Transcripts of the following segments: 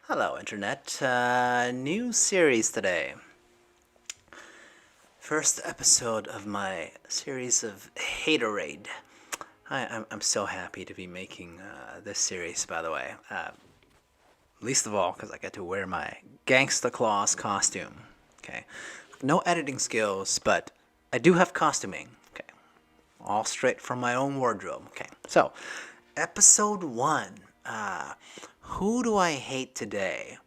Hello, Internet. New series today. First episode of my series of Haterade. I'm so happy to be making this series, by the way. Least of all, because I get to wear my Gangsta Claus costume. Okay. No editing skills, but I do have costuming. Okay. All straight from my own wardrobe. Okay. So, episode 1. Who do I hate today?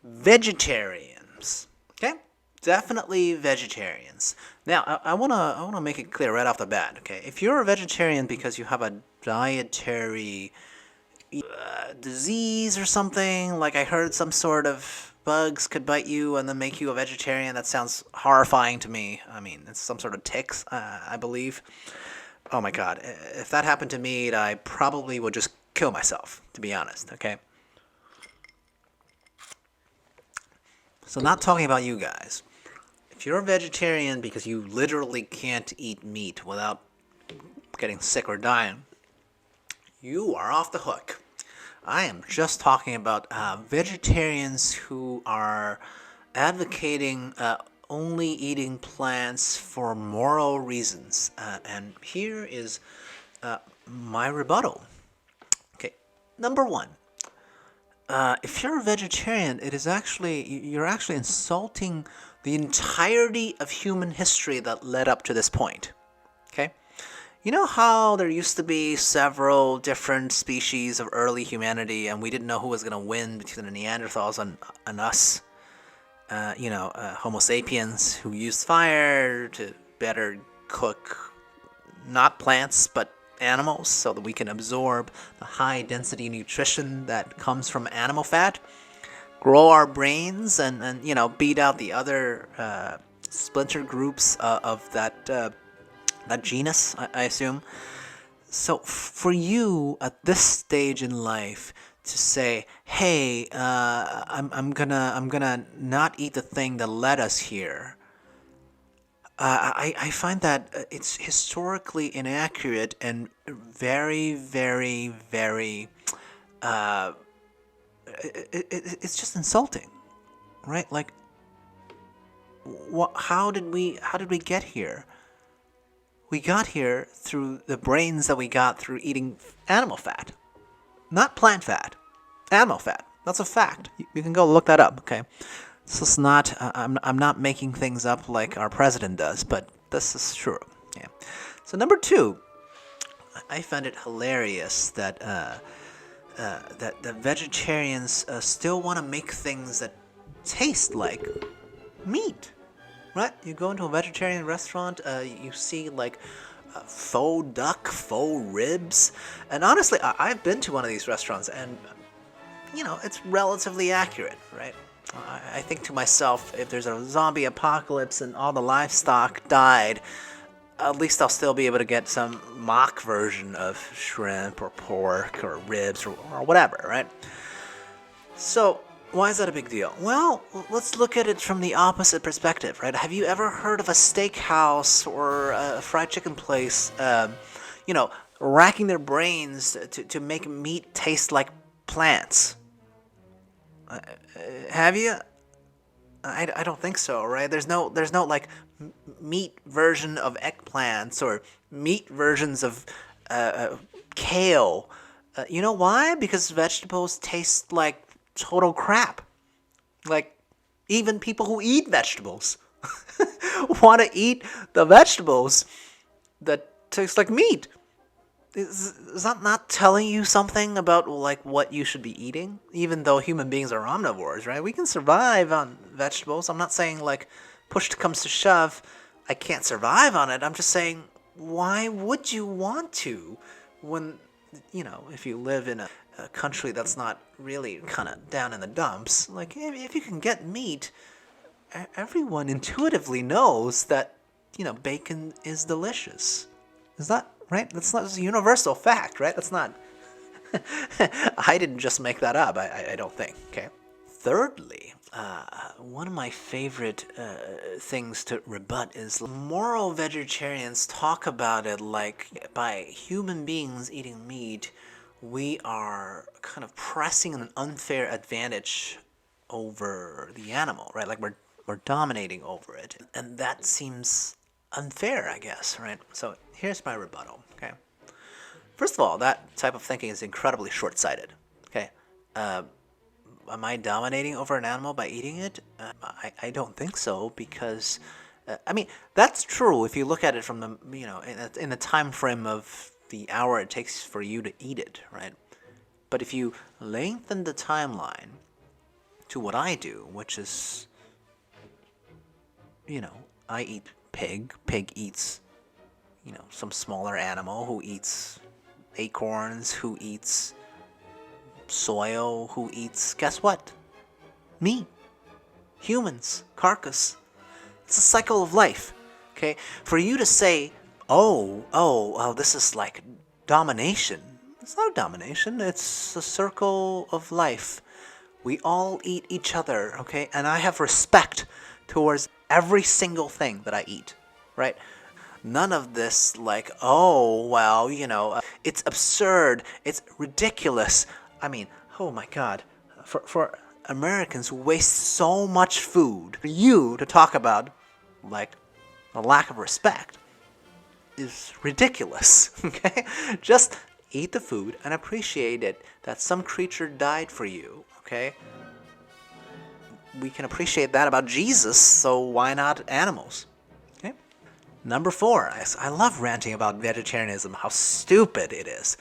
Vegetarians. Okay? Definitely vegetarians. Now, I wanna make it clear right off the bat. Okay, if you're a vegetarian because you have a dietary disease or something, like I heard some sort of bugs could bite you and then make you a vegetarian, that sounds horrifying to me. I mean, it's some sort of ticks, I believe. Oh my god, if that happened to me, I probably would just kill myself, to be honest. Okay. So, not talking about you guys. If you're a vegetarian because you literally can't eat meat without getting sick or dying, you are off the hook. I am just talking about vegetarians who are advocating only eating plants for moral reasons. And here is my rebuttal. Okay, number one. If you're a vegetarian, you're actually insulting the entirety of human history that led up to this point. Okay? You know how there used to be several different species of early humanity and we didn't know who was going to win between the Neanderthals and us? Homo sapiens who used fire to better cook not plants but animals so that we can absorb the high density nutrition that comes from animal fat, grow our brains, and beat out the other splinter groups of that genus, I assume. So for you at this stage in life to say, hey, I'm gonna not eat the thing that led us here, I find that it's historically inaccurate and very, very, very. It's just insulting, right? Like, how did we get here? We got here through the brains that we got through eating animal fat, not plant fat. Animal fat. That's a fact. You can go look that up. Okay. This is not. I'm not making things up like our president does, but this is true. Yeah. So number two, I find it hilarious that that the vegetarians still want to make things that taste like meat. Right? You go into a vegetarian restaurant, you see like faux duck, faux ribs, and honestly, I've been to one of these restaurants, and it's relatively accurate, right? I think to myself, if there's a zombie apocalypse and all the livestock died, at least I'll still be able to get some mock version of shrimp or pork or ribs or whatever, right? So, why is that a big deal? Well, let's look at it from the opposite perspective, right? Have you ever heard of a steakhouse or a fried chicken place, racking their brains to make meat taste like plants? Have you? I don't think so, right? There's no like meat version of eggplants or meat versions of kale. You know why? Because vegetables taste like total crap. Like, even people who eat vegetables want to eat the vegetables that taste like meat. Is that not telling you something about like what you should be eating? Even though human beings are omnivores, right? We can survive on vegetables. I'm not saying like push comes to shove, I can't survive on it. I'm just saying, why would you want to when if you live in a country that's not really kind of down in the dumps? Like, if you can get meat, everyone intuitively knows that bacon is delicious. Is that right? That's not a universal fact, right? That's not. I didn't just make that up. I don't think. Okay. Thirdly, one of my favorite things to rebut is moral vegetarians talk about it like by human beings eating meat, we are kind of pressing an unfair advantage over the animal, right? Like we're dominating over it. And that seems unfair, I guess, right? So here's my rebuttal, okay? First of all, that type of thinking is incredibly short-sighted, okay? Am I dominating over an animal by eating it? I don't think so, because I mean, that's true if you look at it from the, in the time frame of the hour it takes for you to eat it, right? But if you lengthen the timeline to what I do, which is, I eat pig. Pig eats, some smaller animal who eats acorns, who eats soil, who eats, guess what? Me. Humans. Carcass. It's a cycle of life. Okay? For you to say, this is like domination. It's not a domination. It's a circle of life. We all eat each other, okay? And I have respect towards every single thing that I eat, right? None of this like, it's absurd. It's ridiculous. I mean, oh my God. For Americans who waste so much food, for you to talk about, like, a lack of respect is ridiculous, okay? Just eat the food and appreciate it, that some creature died for you, okay? We can appreciate that about Jesus, so why not animals? Okay? Number 4, I love ranting about vegetarianism, how stupid it is.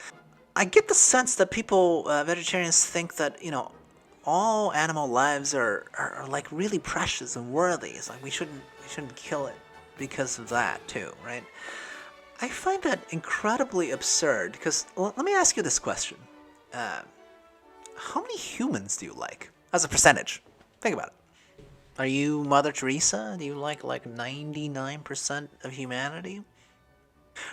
I get the sense that people, vegetarians, think that, all animal lives are like really precious and worthy. It's like we shouldn't kill it because of that too, right? I find that incredibly absurd because let me ask you this question. How many humans do you like as a percentage? Think about it. Are you Mother Teresa? Do you like 99% of humanity?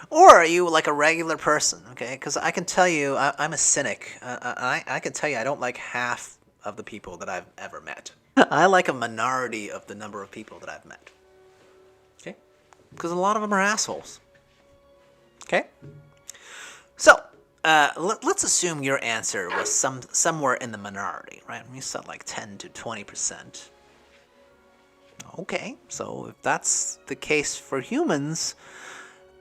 Or are you like a regular person, okay? Because I can tell you, I'm a cynic. I can tell you I don't like half of the people that I've ever met. I like a minority of the number of people that I've met. Okay? Because a lot of them are assholes. Okay? So, let's assume your answer was somewhere in the minority, right? You said like 10 to 20%. Okay, so if that's the case for humans,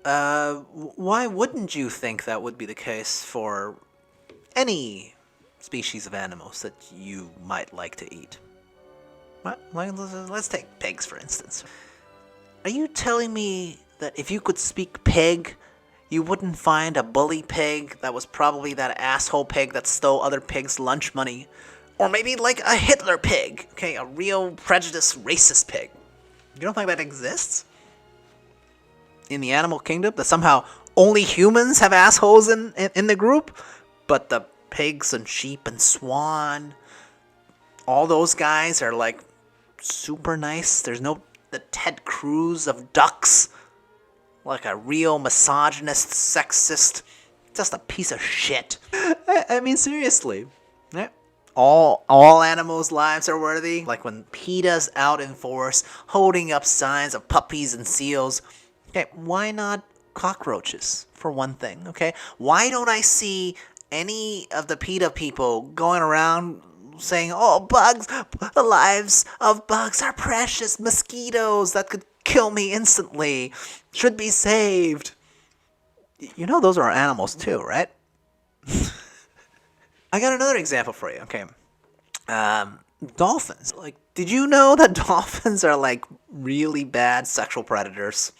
why wouldn't you think that would be the case for any species of animals that you might like to eat? Let's take pigs, for instance. Are you telling me that if you could speak pig, you wouldn't find a bully pig that was probably that asshole pig that stole other pigs' lunch money? Or maybe like a Hitler pig, okay, a real prejudiced racist pig. You don't think that exists? In the animal kingdom, that somehow only humans have assholes in the group? But the pigs and sheep and swan, all those guys are like super nice. There's no the Ted Cruz of ducks, like a real misogynist, sexist, just a piece of shit. I mean, seriously. Yeah. All animals' lives are worthy. Like when PETA's out in force, holding up signs of puppies and seals. Okay, why not cockroaches, for one thing, okay? Why don't I see any of the PETA people going around saying, oh, bugs, the lives of bugs are precious, mosquitoes that could kill me instantly, should be saved. You know those are animals too, right? I got another example for you, okay? Dolphins. Like, did you know that dolphins are like really bad sexual predators?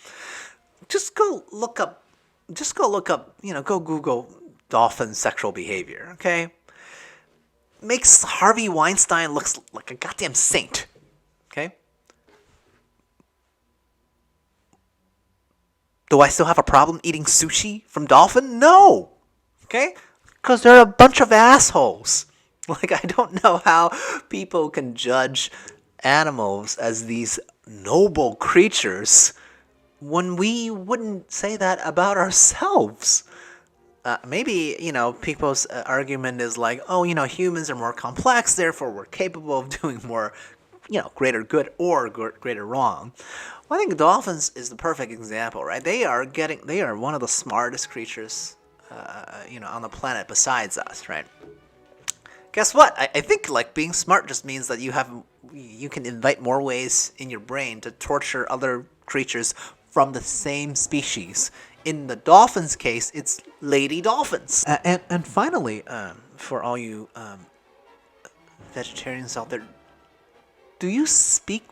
Just go look up, go Google dolphin sexual behavior, okay? Makes Harvey Weinstein looks like a goddamn saint, okay? Do I still have a problem eating sushi from dolphin? No, okay? Because they're a bunch of assholes. Like, I don't know how people can judge animals as these noble creatures when we wouldn't say that about ourselves. Maybe, people's argument is like, humans are more complex, therefore we're capable of doing more, greater good or greater wrong. Well, I think dolphins is the perfect example, right? They are one of the smartest creatures on the planet besides us, right? Guess what? I think like being smart just means that you can invite more ways in your brain to torture other creatures from the same species. In the dolphins' case, it's lady dolphins. And finally, for all you vegetarians out there, do you speak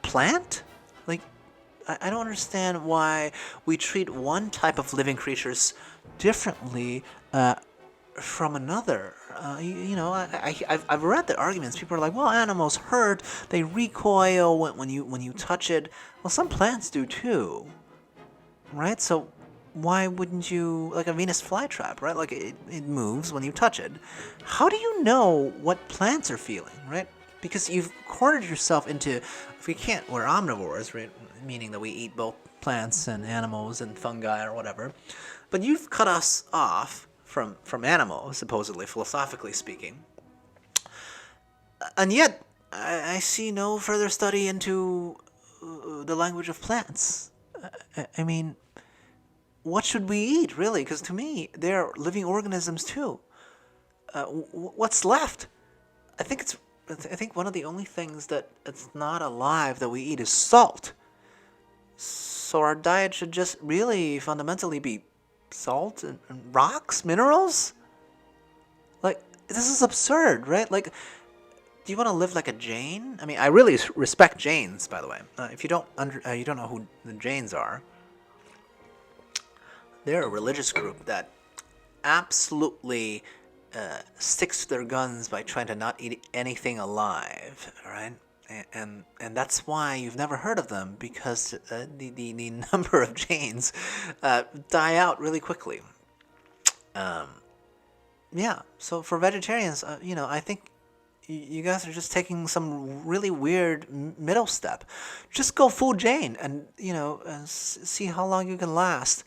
plant? Like, I don't understand why we treat one type of living creatures differently from another. I've read the arguments. People are like, well, animals hurt, they recoil when you touch it. Well, some plants do too, right? So why wouldn't you, like a Venus flytrap, right? Like it moves when you touch it. How do you know what plants are feeling, right? Because you've cornered yourself into, if we can't, we're omnivores, right? Meaning that we eat both plants and animals and fungi or whatever. But you've cut us off from animals, supposedly, philosophically speaking. And yet, I see no further study into the language of plants. I mean, what should we eat, really? Because to me, they're living organisms too. What's left? I think one of the only things that it's not alive that we eat is salt. So our diet should just really fundamentally be salt and rocks, minerals? Like, this is absurd, right? Like, do you want to live like a Jain? I mean, I really respect Jains, by the way. If you don't you don't know who the Jains are, they're a religious group that absolutely sticks to their guns by trying to not eat anything alive, all right? And that's why you've never heard of them, because the number of Jains die out really quickly. Yeah, so for vegetarians, I think you guys are just taking some really weird middle step. Just go full Jain and, see how long you can last.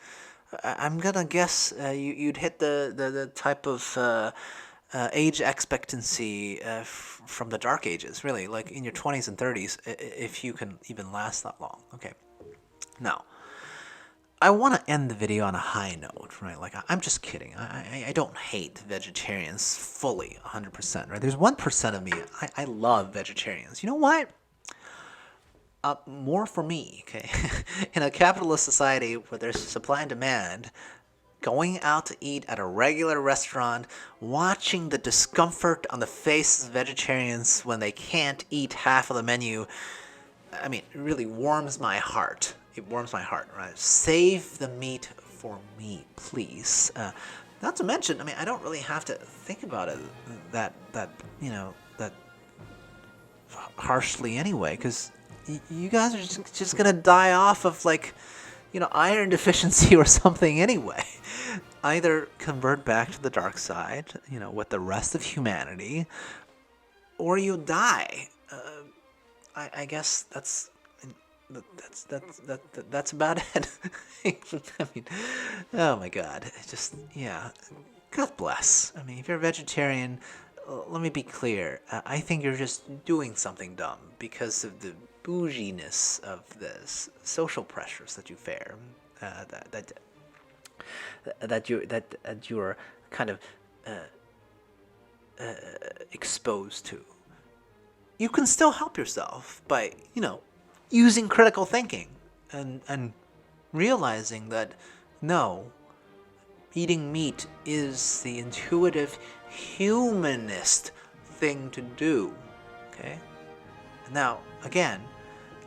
I'm gonna guess you'd hit the type of age expectancy from the Dark Ages, really, like in your 20s and 30s, if you can even last that long. Okay. Now, I want to end the video on a high note, right? Like, I'm just kidding. I don't hate vegetarians fully, 100%, right? There's 1% of me, I love vegetarians. You know why? More for me, okay? In a capitalist society where there's supply and demand, going out to eat at a regular restaurant, watching the discomfort on the faces of vegetarians when they can't eat half of the menu, I mean, it really warms my heart. It warms my heart, right? Save the meat for me, please. Not to mention, I mean, I don't really have to think about it that harshly anyway, because you guys are just gonna die off of, like, iron deficiency or something anyway. Either convert back to the dark side, with the rest of humanity, or you die. I guess that's about it. I mean, oh my God, yeah. God bless. I mean, if you're a vegetarian, let me be clear. I think you're just doing something dumb because of the bouginess of the social pressures that you fare, that you're kind of exposed to. You can still help yourself by, using critical thinking and realizing that no, eating meat is the intuitive humanist thing to do. Okay? Now, again,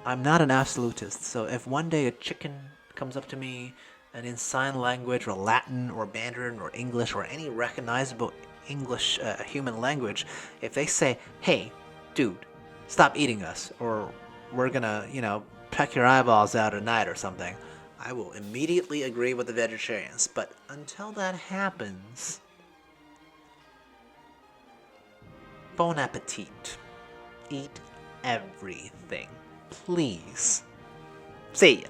I'm not an absolutist, so if one day a chicken comes up to me and in sign language or Latin or Mandarin or English or any recognizable English human language, if they say, hey, dude, stop eating us, or we're gonna, peck your eyeballs out at night or something, I will immediately agree with the vegetarians. But until that happens, bon appetit. Eat everything. Please. See ya.